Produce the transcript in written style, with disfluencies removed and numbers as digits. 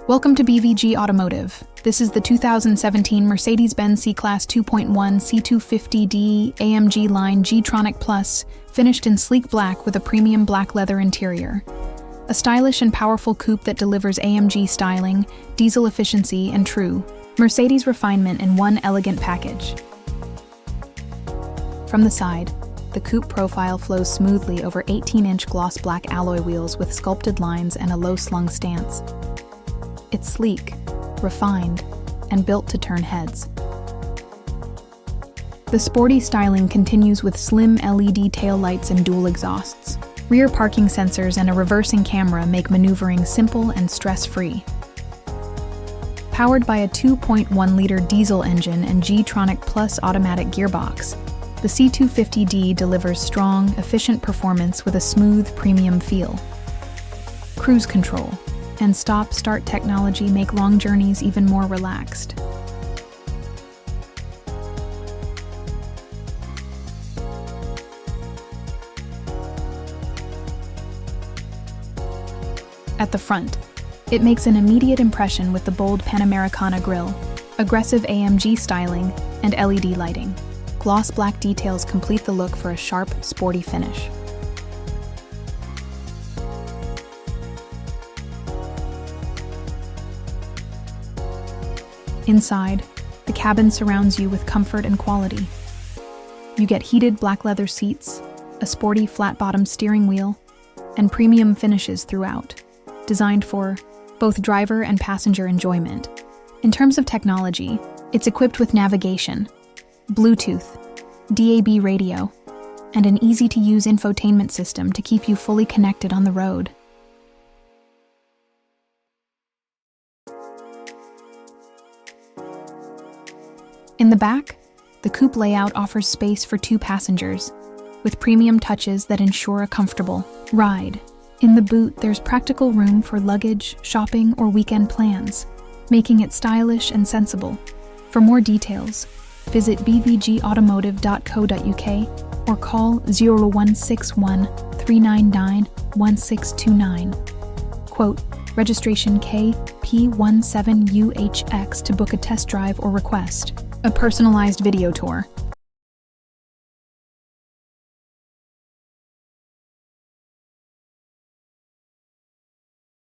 Welcome to BVG Automotive. This is the 2017 Mercedes-Benz C Class 2.1 C250d AMG line G-Tronic Plus, finished in sleek black with a premium black leather interior. A stylish and powerful coupe that delivers AMG styling, diesel efficiency, and true Mercedes refinement in one elegant package. From the side, the coupe profile flows smoothly over 18-inch gloss black alloy wheels with sculpted lines and a low-slung stance. It's sleek, refined, and built to turn heads. The sporty styling continues with slim LED taillights and dual exhausts. Rear parking sensors and a reversing camera make maneuvering simple and stress-free. Powered by a 2.1-liter diesel engine and G-Tronic Plus automatic gearbox, the C250d delivers strong, efficient performance with a smooth, premium feel. Cruise control and stop-start technology make long journeys even more relaxed. At the front, it makes an immediate impression with the bold Panamericana grille, aggressive AMG styling, and LED lighting. Gloss black details complete the look for a sharp, sporty finish. Inside, the cabin surrounds you with comfort and quality. You get heated black leather seats, a sporty flat-bottom steering wheel, and premium finishes throughout, designed for both driver and passenger enjoyment. In terms of technology, it's equipped with navigation, Bluetooth, DAB radio, and an easy-to-use infotainment system to keep you fully connected on the road. In the back, the coupe layout offers space for 2 passengers, with premium touches that ensure a comfortable ride. In the boot, there's practical room for luggage, shopping, or weekend plans, making it stylish and sensible. For more details, visit bvgautomotive.co.uk or call 0161 399 1629. Quote, registration KP17UHX to book a test drive or request a personalized video tour.